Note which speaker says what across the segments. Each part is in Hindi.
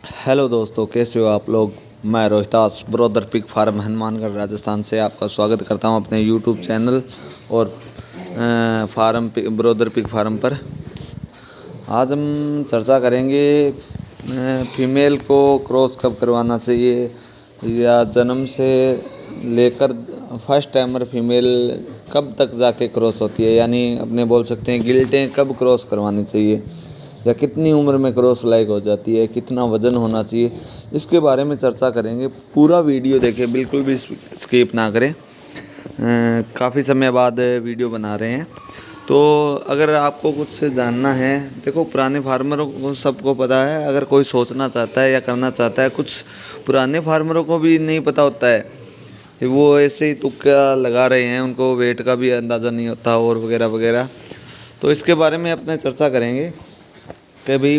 Speaker 1: हेलो दोस्तों, कैसे हो आप लोग। मैं Rohitas brother pig farm Hanumangarh Rajasthan से आपका स्वागत करता हूं अपने यूट्यूब चैनल और ब्रोदर पिग फार्म पर। आज हम चर्चा करेंगे फीमेल को क्रॉस कब करवाना चाहिए या जन्म से लेकर फर्स्ट टाइमर फीमेल कब तक जाके क्रॉस होती है, यानी अपने बोल सकते हैं गिल्टें कब क्रॉस करवानी चाहिए या कितनी उम्र में क्रॉस लायक हो जाती है, कितना वज़न होना चाहिए, इसके बारे में चर्चा करेंगे। पूरा वीडियो देखें, बिल्कुल भी स्किप ना करें। काफ़ी समय बाद वीडियो बना रहे हैं, तो अगर आपको कुछ जानना है, देखो पुराने फार्मरों को सबको पता है। अगर कोई सोचना चाहता है या करना चाहता है, कुछ पुराने फार्मरों को भी नहीं पता होता है, वो ऐसे ही तुक्का लगा रहे हैं, उनको वेट का भी अंदाज़ा नहीं होता और वगैरह वगैरह। तो इसके बारे में अपने चर्चा करेंगे कि भाई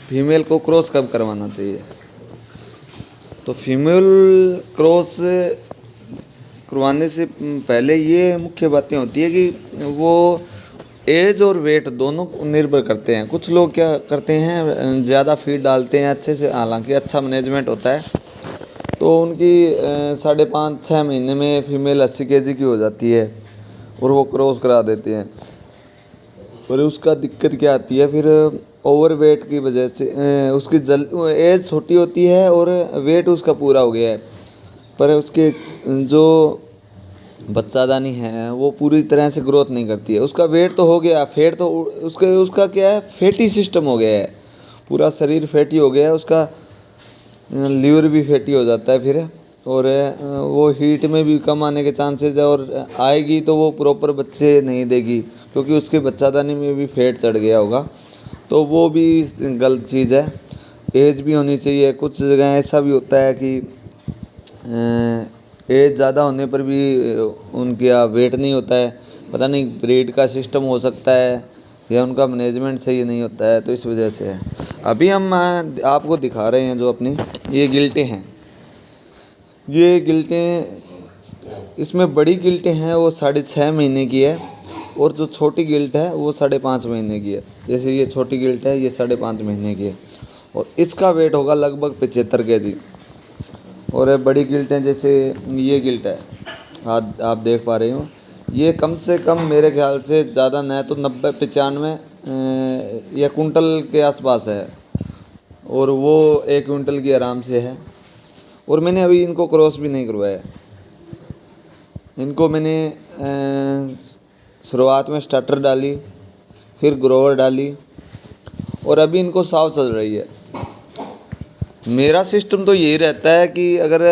Speaker 1: फीमेल को क्रॉस कब करवाना चाहिए। तो फीमेल क्रॉस करवाने से पहले ये मुख्य बातें होती है कि वो एज और वेट दोनों निर्भर करते हैं। कुछ लोग क्या करते हैं, ज़्यादा फीड डालते हैं अच्छे से, हालांकि अच्छा मैनेजमेंट होता है, तो उनकी 5.5-6 महीने में फीमेल 80 केजी की हो जाती है और वो क्रॉस करा देते हैं। पर उसका दिक्कत क्या आती है फिर, ओवर वेट की वजह से उसकी एज छोटी होती है और वेट उसका पूरा हो गया है, पर उसके जो बच्चादानी है वो पूरी तरह से ग्रोथ नहीं करती है। उसका वेट तो हो गया, फेट तो उसका क्या है, फैटी सिस्टम हो गया है, पूरा शरीर फैटी हो गया है, उसका लीवर भी फैटी हो जाता है फिर, और वो हीट में भी कम आने के चांसेस है, और आएगी तो वो प्रॉपर बच्चे नहीं देगी क्योंकि उसके बच्चादानी में भी फैट चढ़ गया होगा, तो वो भी गलत चीज़ है। एज भी होनी चाहिए। कुछ जगह ऐसा भी होता है कि एज ज़्यादा होने पर भी उनका वेट नहीं होता है, पता नहीं ब्रीड का सिस्टम हो सकता है या उनका मैनेजमेंट सही नहीं होता है, तो इस वजह से है। अभी हम आपको दिखा रहे हैं जो अपनी ये गिल्टें हैं, ये गिल्टें, इसमें बड़ी गिल्टें हैं वो 6.5 महीने की है, और जो छोटी गिल्ट है वो 5.5 महीने की है। जैसे ये छोटी गिल्ट है, ये 5.5 महीने की है, और इसका वेट होगा लगभग 75 केजी। और बड़ी गिल्टें जैसे ये गिल्ट है, आप देख पा रहे हो, ये कम से कम मेरे ख्याल से ज़्यादा न तो 90-95 या कुंटल के आसपास है, और वो 1 क्विंटल की आराम से है। और मैंने अभी इनको क्रॉस भी नहीं करवाया। इनको मैंने शुरुआत में स्टार्टर डाली, फिर ग्रोवर डाली, और अभी इनको साव चल रही है। मेरा सिस्टम तो यही रहता है कि अगर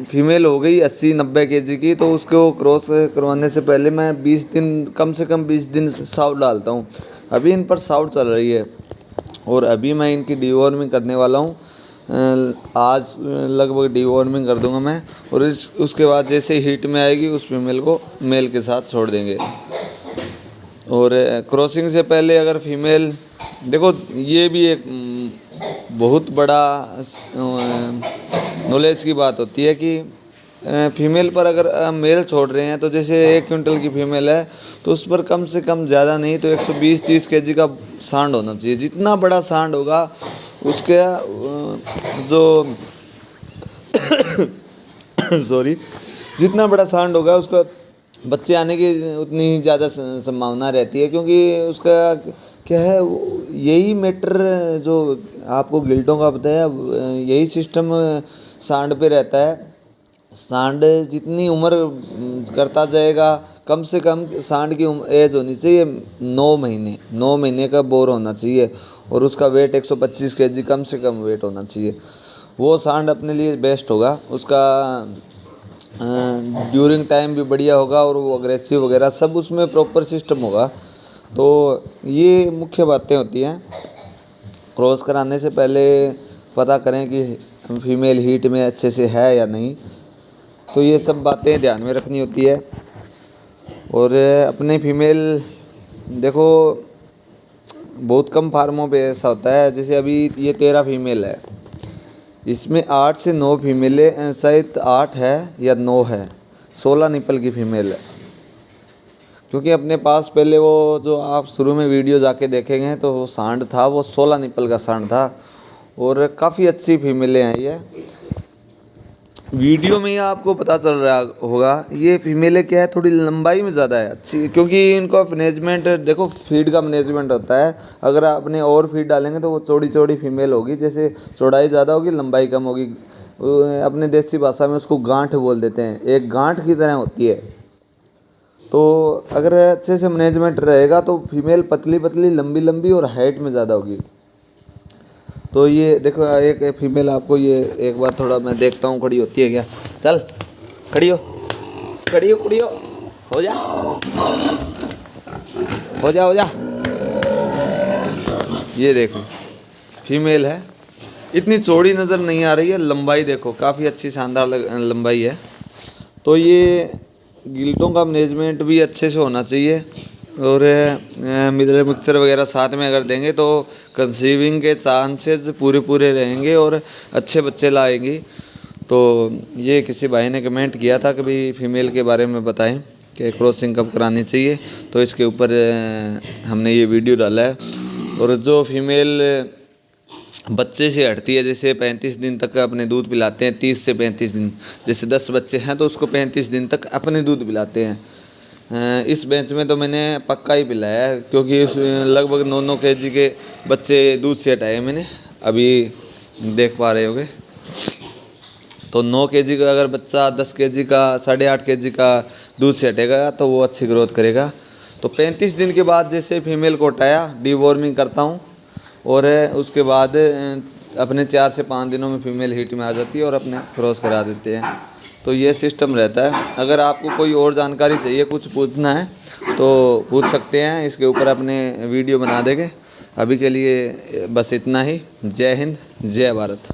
Speaker 1: फीमेल हो गई 80-90 केजी की, तो उसको क्रॉस करवाने से पहले मैं 20 दिन, कम से कम 20 दिन साव डालता हूँ। अभी इन पर साव चल रही है और अभी मैं इनकी डिवॉर्मिंग करने वाला हूँ। आज लगभग डिवॉर्मिंग कर दूंगा मैं, और उसके बाद जैसे हीट में आएगी उस फीमेल को मेल के साथ छोड़ देंगे। और क्रॉसिंग से पहले अगर फीमेल, देखो ये भी एक बहुत बड़ा नॉलेज की बात होती है कि फीमेल पर अगर मेल छोड़ रहे हैं, तो जैसे 1 क्विंटल की फीमेल है तो उस पर कम से कम ज़्यादा नहीं तो 120-30 केजी का सांड होना चाहिए। जितना बड़ा सांड होगा उसके जो सॉरी जितना बड़ा सांड होगा उसका बच्चे आने की उतनी ही ज़्यादा संभावना रहती है, क्योंकि उसका क्या है, यही मैटर जो आपको गिल्टों का बताया, यही सिस्टम सांड पे रहता है। सांड जितनी उम्र करता जाएगा, कम से कम सांड की एज होनी चाहिए 9 महीने का बोर होना चाहिए, और उसका वेट 125 केजी कम से कम वेट होना चाहिए। वो सांड अपने लिए बेस्ट होगा, उसका ड्यूरिंग टाइम भी बढ़िया होगा, और वो अग्रेसिव वगैरह सब उसमें प्रॉपर सिस्टम होगा। तो ये मुख्य बातें होती हैं। क्रॉस कराने से पहले पता करें कि फीमेल हीट में अच्छे से है या नहीं, तो ये सब बातें ध्यान में रखनी होती है। और अपने फीमेल, देखो बहुत कम फार्मों पे ऐसा होता है, जैसे अभी ये 13 फीमेल है, इसमें 8 से 9 फीमेलें, शायद 8 है या 9 है, 16 निपल की फीमेल है। क्योंकि अपने पास पहले वो जो आप शुरू में वीडियो जाके देखेंगे तो वो सांड था, वो 16 निपल का सांड था, और काफ़ी अच्छी फीमेलें हैं ये। वीडियो में ही आपको पता चल रहा होगा, ये फीमेलें क्या है, थोड़ी लंबाई में ज़्यादा है अच्छी, क्योंकि इनको मैनेजमेंट देखो, फीड का मैनेजमेंट होता है। अगर आपने और फीड डालेंगे तो वो चौड़ी चौड़ी फीमेल होगी, जैसे चौड़ाई ज़्यादा होगी लंबाई कम होगी। अपने देसी भाषा में उसको गांठ बोल देते हैं, एक गांठ की तरह होती है। तो अगर अच्छे से मैनेजमेंट रहेगा तो फीमेल पतली पतली लंबी लंबी और हाइट में ज़्यादा होगी। तो ये देखो एक फीमेल आपको ये एक बार थोड़ा मैं देखता हूँ खड़ी होती है क्या। चल खड़ी हो, खड़ी हो, खड़ी हो जा, हो जा, हो जा। ये देखो फीमेल है, इतनी चौड़ी नज़र नहीं आ रही है, लंबाई देखो काफ़ी अच्छी शानदार लंबाई है। तो ये गिल्टों का मैनेजमेंट भी अच्छे से होना चाहिए, और मिडल मिक्सचर वगैरह साथ में अगर देंगे तो कंसीविंग के चांसेस पूरे रहेंगे और अच्छे बच्चे लाएंगी। तो ये किसी भाई ने कमेंट किया था कि भाई फीमेल के बारे में बताएं कि क्रॉसिंग कब करानी चाहिए, तो इसके ऊपर हमने ये वीडियो डाला है। और जो फीमेल बच्चे से हटती है, जैसे 35 दिन तक अपने दूध पिलाते हैं, 30 से 35 दिन, जैसे 10 बच्चे हैं तो उसको 35 दिन तक अपने दूध पिलाते हैं। इस बेंच में तो मैंने पक्का ही पिलाया है, क्योंकि इस लगभग 9-9 kg के बच्चे दूध से हटाए मैंने, अभी देख पा रहे होगे। तो 9 kg का अगर बच्चा 10 kg का 8.5 kg का दूध से हटेगा तो वो अच्छी ग्रोथ करेगा। तो 35 दिन के बाद जैसे फीमेल को हटाया, डीवॉर्मिंग करता हूँ, और उसके बाद अपने 4 से 5 दिनों में फीमेल हीट में आ जाती है और अपने क्रॉस करा देते हैं। तो ये सिस्टम रहता है। अगर आपको कोई और जानकारी चाहिए, कुछ पूछना है तो पूछ सकते हैं, इसके ऊपर अपने वीडियो बना देंगे। अभी के लिए बस इतना ही। जय हिंद, जय भारत।